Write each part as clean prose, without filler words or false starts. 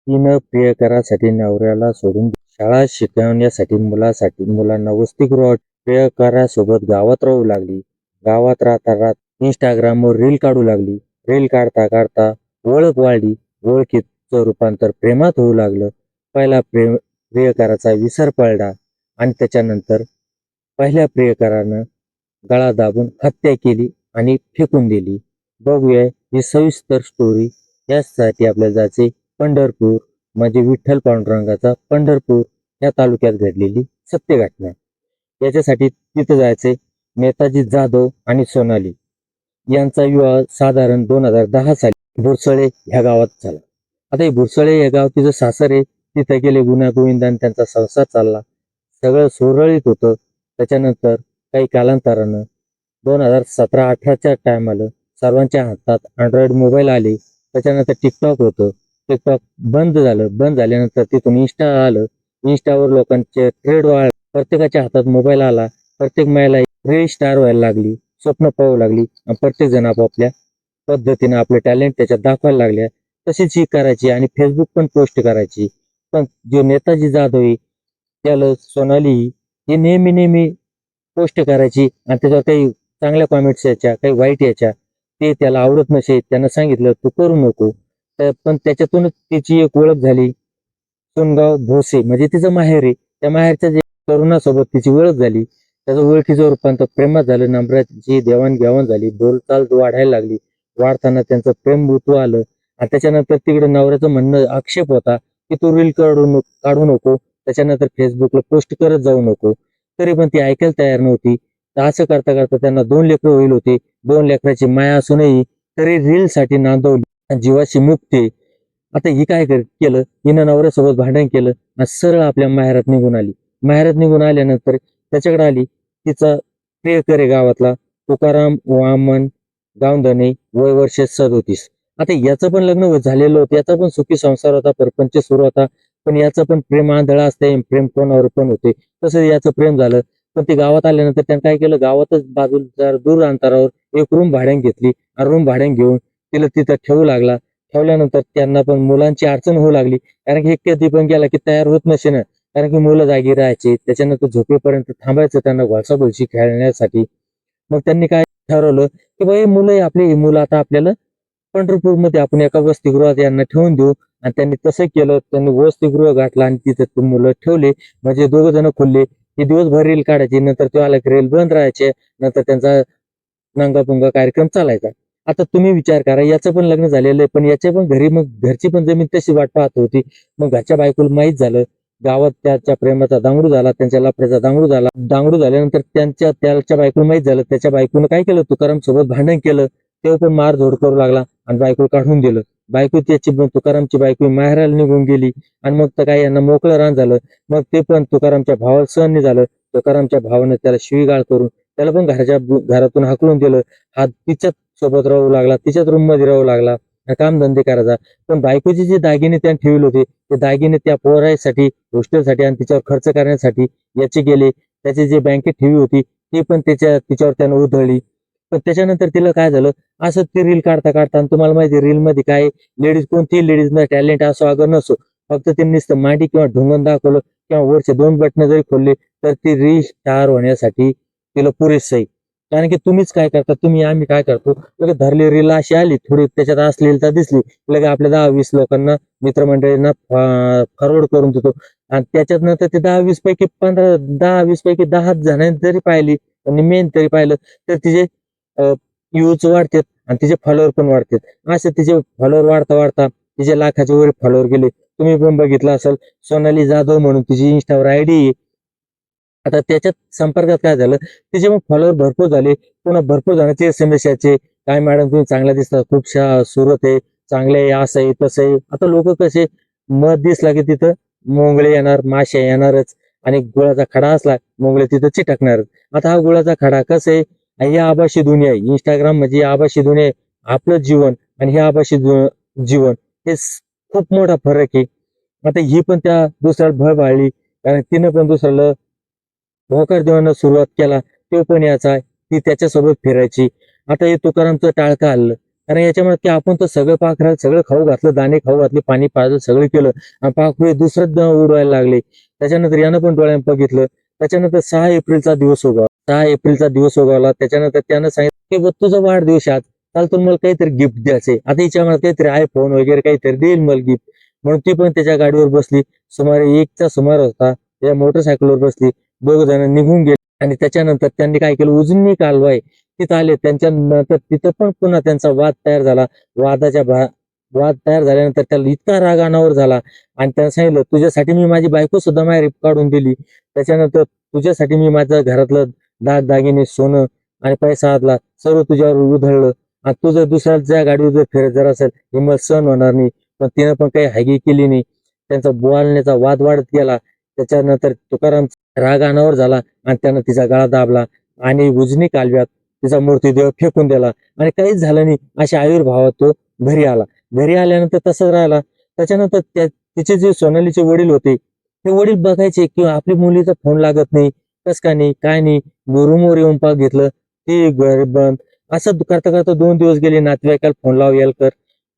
तिनं प्रियकरासाठी नवऱ्याला सोडून शाळा शिकवण्यासाठी मुलांना वसतिगृहात प्रियकरासोबत गावात राहू लागली. गावात राहता राहता इंस्टाग्रामवर रील काढू लागली. रील काढता काढता ओळख वाढली. ओळखीचं रूपांतर प्रेमात होऊ लागलं. पहिला प्रियकराचा विसर पडला आणि त्याच्यानंतर पहिल्या प्रियकरानं गळा दाबून हत्या केली आणि फेकून दिली. बघूया ही सविस्तर स्टोरी. यासाठी आपल्याला जायचे पंढरपूर, म्हणजे विठ्ठल पांडुरंगाचा पंढरपूर या तालुक्यात घडलेली सत्य घटना. याच्यासाठी तिथं जायचे. नेताजी जाधव आणि सोनाली यांचा विवाह साधारण 2010 साली भुरसळे ह्या गावात झाला. आता हे भुरसळे हे गाव तिचं सासर आहे. तिथे गेले गुण्यागोविंदाने त्यांचा संसार चालला. सगळं सुरळीत होतं. त्याच्यानंतर काही कालांतरानं 2017-18च्या टायमाला सर्वांच्या हातात अँड्रॉइड मोबाईल आले. त्याच्यानंतर टिकटॉक होतं. टिकटॉक बंद झालं. बंद झाल्यानंतर तिथून इन्स्टा आलं. इन्स्टावर लोकांचे ट्रेड वाढ. प्रत्येकाच्या हातात मोबाईल आला. प्रत्येक महिला रील स्टार व्हायला लागली. स्वप्न पाहू लागली आणि प्रत्येक जण आपापल्या पद्धतीने आपले टॅलेंट त्याच्यात दाखवायला लागल्या. तशीच ही करायची आणि फेसबुक पण पोस्ट करायची. पण जो नेताजी जाधव आहे त्याला सोनाली ही नेहमी नेहमी पोस्ट करायची आणि त्याच्यावर काही चांगल्या कॉमेंट्स यायच्या, काही वाईट यायच्या. ते त्याला आवडत नसे. त्यानं सांगितलं तू करू नको. पण त्याच्यातूनच तिची एक ओळख झाली. सोनगाव भोसे म्हणजे तिचं माहेर आहे. त्या माहेरच्या जे तरुणासोबत तिची ओळख झाली. त्याचं ओळखीचं रूपांतर प्रेमात झालं. नम्राची देवाणघेवाण झाली. बोलचाल वाढायला लागली. वाढताना त्यांचं प्रेम उतू आलं आणि त्याच्यानंतर तिकडे नवऱ्याचं म्हणणं आक्षेप होता की तू रील काढू नको, त्याच्यानंतर फेसबुकला पोस्ट करत जाऊ नको. तरी पण ती ऐकायला तयार नव्हती. तर असं करता करता त्यांना 2 लेकरं होईल होते. 2 लेकराची माया असूनही तरी रील साठी नांदवली आणि जीवाशी मुक्ती. आता ही काय केलं, हिनं नवऱ्यासोबत भांडण केलं आणि सरळ आपल्या माहेरात निघून आली. माहेरात निघून आल्यानंतर त्याच्याकडे आली. तिचा प्रियकर आहे गावातला तुकाराम वामन गावधने, वय वर्ष 37. आता याचं पण लग्न झालेलं होतं. याचा पण सुखी संसार होता. परपंच सुरू होता. पण याचं पण प्रेम आंधळा असते. प्रेम कोणावर पण होते. तसं याचं प्रेम झालं. पण ते गावात आल्यानंतर त्यानं काय केलं, गावातच बाजूला दूर अंतरावर एक रूम भाड्याने घेतली आणि रूम भाड्याने घेऊन तिला तिथं ठेवू लागला. ठेवल्यानंतर त्यांना पण मुलांची अडचण होऊ लागली. कारण की एक कधी पण गेला की तयार होत नसे ना. कारण की मुलं जागी राहायचे. त्याच्यानंतर झोपेपर्यंत थांबायचं त्यांना घोळसाघोळशी खेळण्यासाठी. मग त्यांनी काय ठरवलं की बाई मुलं आपली ही मुलं आता आपल्याला पंढरपूरमध्ये आपण एका वसतिगृहात यांना ठेवून देऊ. आणि त्यांनी तसं केलं. त्यांनी वसतिगृह गाठलं आणि तिथे ते मुलं ठेवले. म्हणजे 2 जण खोलले. ते दिवसभर रील काढायचे. नंतर तो आला की रील बंद राहायचे. नंतर त्यांचा नंगापुंगा कार्यक्रम चालायचा. आता तुम्ही विचार करा, याचं पण लग्न झालेलं आहे. पण याच्या पण घरी मग घरची पण जमीन तशी वाट पाहत होती. मग घरच्या बायकोला माहीत झालं. गावात त्याच्या प्रेमाचा दांगडू झाला. त्यांच्या लफड्याचा दांगडू झाला. दांगडू झाल्यानंतर त्याच्या बायकोला माहीत झालं. त्याच्या बायकोनं काय केलं, तुकाराम सोबत भांडण केलं. तो पण मारझोड करू लागला आणि बायको काढून दिलं. बायको त्याची तुकारामची बायको माहेराला निघून गेली. आणि मग तर काय यांना मोकळं रान झालं. मग ते पण तुकारामच्या भावाला सहन नाही झालं. तुकारामच्या भावानं त्याला शिवीगाळ करून त्याला पण घरातून हाकलून दिलं. हा तिच्याच सोबत राहू लागला. तिच्याच रूम मध्ये राहू लागला. काम धंदे करायचा. पण बायकोचे जे दागिने त्याने ठेवले होते ते दागिने त्या पोरासाठी, हॉस्टेलसाठी आणि तिच्यावर खर्च करण्यासाठी याचे गेले. त्याची जी बँकेत ठेवी होती ती पण तिच्यावर त्यानं उधळली. पण त्याच्यानंतर तिला काय झालं, असं ते रील काढता काढता, आणि तुम्हाला माहिती रील मध्ये काय, लेडीज कोणती लेडीज ना टॅलेंट असो अगर नसो, फक्त ते नुसतं मांडी किंवा ढुंगण दाखवलं किंवा वरचे 2 बटन जरी खोलले तर ती रील स्टार होण्यासाठी तिला पुरेसं आहे. कारण की तुम्हीच काय करता, आम्ही काय करतो, लगे धरली रील अशी आली थोडी त्याच्यात अश्लीलता दिसली, लगे आपल्या 10-20 लोकांना मित्रमंडळींना फॉरवर्ड करून देतो. आणि त्याच्यात नंतर ते 10-20 पैकी 15, 10-20 पैकी 10 जणांनी जरी पाहिली आणि मेन तरी पाहिलं तर तिचे व्ह्यूज वाढतात आणि तिचे फॉलोअर पण वाढतात. असं तिचे फॉलोअर वाढता वाढता तिचे लाखाच्या वर फॉलोअर गेले. तुम्ही पण बघितलं असेल, सोनाली जाधव म्हणून तिची इंस्टावर आयडी आहे. आता त्याच्यात संपर्कात काय झालं, तिचे मग फॉलोअर भरपूर झाले. पुन्हा भरपूर जणांचे एसएमएस यायचे, काय मॅडम तुम्ही चांगल्या दिसता, खूप सुरत आहे, चांगले आहे, असं आहे तसं आहे. आता लोक कसे, मध दिसला की तिथं मोंगळे येणार, माश्या येणारच. आणि गुळाचा खडा असला मोंगळे तिथं चिटकणारच. आता हा गुळाचा खडा कसं आहे, ही आभाशी दुनिया आहे. इंस्टाग्राम म्हणजे आभाशी दुनिया आहे. आपलं जीवन आणि हे आभाशी जीवन हे खूप मोठा फरक आहे. आता ही पण त्या दुसऱ्याला भय पाळली. कारण तिनं पण दुसऱ्याला होकार देवानं सुरुवात केला. तो पण याचा, ती त्याच्यासोबत फिरायची. आता हे तुकारामचं टाळकं हल्लं. कारण याच्यामध्ये की आपण तर सगळं पाखराला सगळं खाऊ घातलं, दाणे खाऊ घातले, पाणी पाजलं, सगळं केलं आणि पाखरू दुसरंच उडवायला लागले. त्याच्यानंतर यानं पण डोळ्यानं बघितलं. त्याच्यानंतर 6 एप्रिलचा दिवस उगवला. 6 एप्रिलचा दिवस उगवला. त्याच्यानंतर त्यानं सांगितलं की "बघ, तुझा वाढदिवस आहे आज, चाल तर मला काहीतरी गिफ्ट द्यायचंय." आता हिच्या मला काहीतरी आयफोन वगैरे काहीतरी देईल मला गिफ्ट. म्हणून ती पण त्याच्या गाडीवर बसली. सुमारे 1चा सुमार होता. त्या मोटरसायकलवर बसली. दोघ जण निघून गेले आणि त्याच्यानंतर त्यांनी काय केलं, उजनी कालवा आहे तिथं आले. त्यांच्या नंतर तिथं पण पुन्हा त्यांचा वाद तयार झाला. वाद तयार झाल्यानंतर त्याला इतका राग अनावर झाला आणि त्यानं सांगितलं, तुझ्यासाठी मी माझी बायको सुद्धा माहेरी काढून दिली. त्याच्यानंतर तुझ्यासाठी मी माझ्या घरातलं दागिने, सोनं आणि पैसा आदला सर्व तुझ्यावर उधळलं आणि तू जर दुसऱ्याच्या गाडीवर जर फिरत जर असेल, हे मला सहन होणार नाही. पण तिनं पण काही हागी केली नाही. त्यांचा बोलण्याचा वाद वाढत गेला. त्याच्यानंतर तुकाराम राग अनावर झाला आणि त्यानं तिचा गळा दाबला आणि उजनी कालव्यात तिचा मूर्तिदेह फेकून दिला आणि काहीच झालं नाही. अशा आयुर्भावात तो घरी आला. घरी आल्यानंतर तसंच राहिला. त्याच्यानंतर तिचे जे सोनालीचे वडील होते, ते वडील बघायचे की आपली मुलीचा फोन लागत नाही, कस का नाही, काय नाही. रूमवर येऊन घेतलं, ते घर बंद. असं करता करता 2 दिवस गेले. नातेवाईकाला फोन लाव याल कर,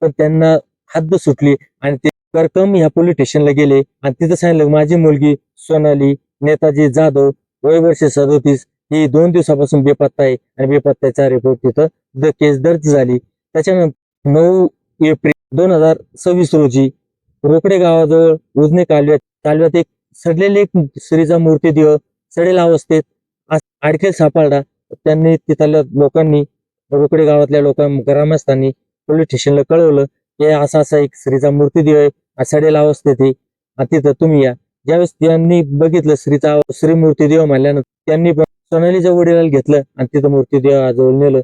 पण त्यांना हद्द सुटली आणि ते करकम ह्या पोलीस स्टेशनला गेले आणि तिथं सांगितलं, माझी मुलगी सोनाली नेताजी जाधव, वय वर्ष 37, ही 2 दिवसापासून बेपत्ता आहे आणि बेपत्त्याचा रिपोर्ट तिथं केस दर्ज झाली. त्याच्यानंतर 9 एप्रिल 2026 रोजी रोकडे गावाजवळ उजने कालव्यात एक सडलेले एक स्त्रीचा मूर्तिदेह सडेल अवस्थेत अडकेल सापडला. त्यांनी तिथल्या लोकांनी, रोकडे गावातल्या ग्रामस्थांनी पोलीस स्टेशनला कळवलं की असा असा एक स्त्रीचा मूर्तिदेह आहे, सडेल अवस्थेत आहे, तिथं तुम्ही या. ज्यावेळेस त्यांनी बघितलं श्री मूर्तिदेह म्हणल्यानंतर त्यांनी पण सोनालीच्या वडिलांना घेतलं आणि तिथं मूर्तिदेहाजवळ नेलं.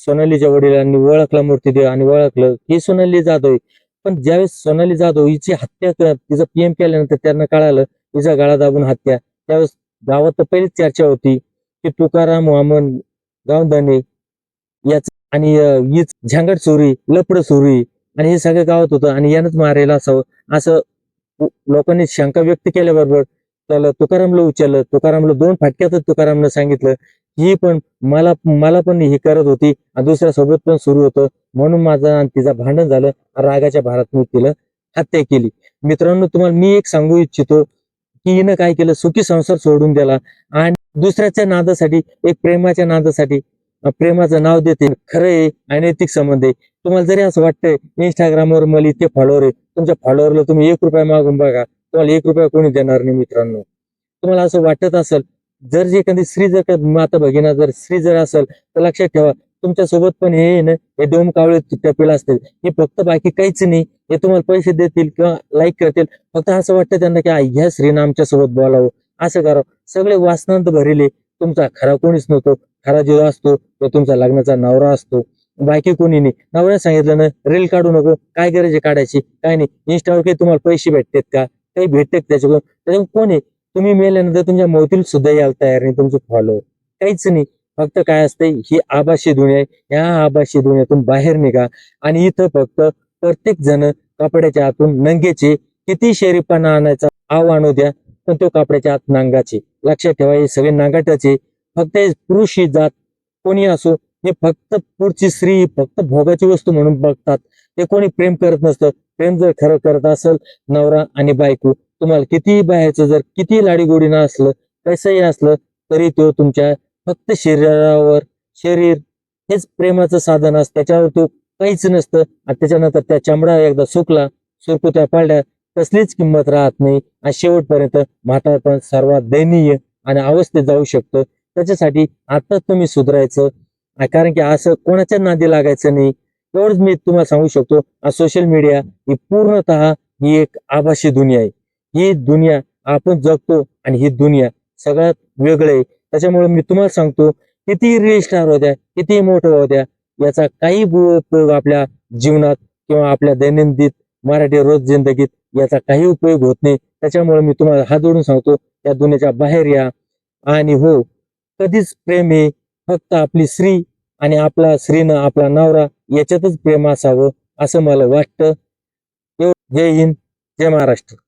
सोनालीच्या वडिलांनी ओळखला मूर्तिदेह आणि ओळखलं की सोनाली जाधव आहे. पण ज्यावेळेस सोनाली जाधव हिची हत्या तिचं पीएम केल्यानंतर त्यांना कळालं हिचा गळा दाबून हत्या. त्यावेळेस गावात तर पहिलीच चर्चा होती की तुकाराम वामन गावधने याच आणि हीच झांगड चोरी, लपड चोरी आणि हे सगळं गावात होतं आणि यानंच मारायला असावं असं लोकांनी शंका व्यक्त केल्याबरोबर त्याला तुकारामला उचललं. तुकारामला 2 फटक्यातच तुकारामनं सांगितलं ही पण मला पण हे करत होती आणि दुसऱ्या सोबत पण सुरू होतं, म्हणून माझं आणि तिचं भांडण झालं. रागाच्या भारत मी तिला हत्या केली. मित्रांनो, तुम्हाला मी एक सांगू इच्छितो की हिनं काय केलं, सुखी संसार सोडून दिला आणि दुसऱ्याच्या नादासाठी, एक प्रेमाच्या नादासाठी प्रेमाचं नाव देते. खरं आहे अनैतिक संबंध आहे. तुम्हाला जरी असं वाटतंय इंस्टाग्रामवर मला इतके फॉलोअर आहे, तुमच्या फॉलोअरला तुम्ही 1 रुपया मागून बघा, तुम्हाला 1 रुपया कोणी देणार नाही. मित्रांनो, तुम्हाला असं वाटत असेल, जर जे एखादी स्त्री जर का माता भगिना जर स्त्री जर असेल तर लक्षात ठेवा, तुमच्या सोबत पण हे ना, हे 2 कावळे टपेल असतील. हे फक्त बाकी काहीच नाही. हे तुम्हाला पैसे देतील किंवा लाईक करतील. फक्त असं वाटतं त्यांना की ह्या स्त्रीनं आमच्या सोबत बोलावं, असं करावं. सगळे वासनांत भरेले. तुमचा खरा कोणीच नव्हतो. खरा जो असतो तो तुमचा लग्नाचा नवरा असतो, बाकी कोणी नाही. नवऱ्या सांगितलं ना, रील काढू नको, काय गरज आहे काढायची, काय नाही. इंस्टावर काही तुम्हाला पैसे भेटतात का, काही भेटतात त्याच्याकडून कोण आहे. तुम्ही मेल्यानंतर तुमच्या मौतील सुद्धा यायला तयार नाही तुमचे फॉलोअर, काहीच नाही. फक्त काय असतंय, ही आभासी दुनिया आहे. ह्या आभासी दुनियातून बाहेर निघा आणि इथं फक्त प्रत्येक जण कपड्याच्या आतून नंगेचे, किती शरीफपणा आणायचा आव आणू द्या, पण तो कपड्याच्या आत नांगाचे. लक्षात ठेवा, हे सगळे नांगाटाचे. फक्त पुरुष ही जात कोणी असो, हे फक्त पुढची स्त्री फक्त भोगाची वस्तू म्हणून बघतात. ते कोणी प्रेम करत नसतं. प्रेम जर खरं करत असेल नवरा आणि बायको, तुम्हाला कितीही बाहेरचं जर कितीही लाडीगोडीनं असलं, कसंही असलं, तरी तो तुमच्या फक्त शरीरावर, शरीर हेच प्रेमाचं साधन असतं. त्याच्यावर तो काहीच नसतं आणि त्याच्यानंतर त्या चमडा एकदा सुकला, सुरकुत्या पडल्या, कसलीच किंमत राहत नाही आणि शेवटपर्यंत म्हातारपण सर्वात दयनीय आणि अवस्थेत जाऊ शकतं. त्याच्यासाठी आताच तुम्ही सुधारायचं, कारण की असं कोणाच्या नादी लागायचं नाही. एवढंच मी तुम्हाला सांगू शकतो. सोशल मीडिया ही पूर्णतः ही एक आभासी दुनिया आहे. ही दुनिया आपण जगतो आणि ही दुनिया सगळ्यात वेगळं आहे. त्याच्यामुळे मी तुम्हाला सांगतो, किती रील स्टार होत्या, किती मोठं होत्या, याचा काही उपयोग आपल्या जीवनात किंवा आपल्या दैनंदिन मराठी रोज जिंदगीत याचा काही उपयोग होत नाही. त्याच्यामुळे मी तुम्हाला हात जोडून सांगतो, या दुनियाच्या बाहेर या आणि हो, कधीच प्रेम आहे फक्त आपली स्त्री आणि आपला स्त्रीनं आपला नवरा याच्यातच प्रेम असावं, असं मला वाटतं. जय हिंद, जय महाराष्ट्र.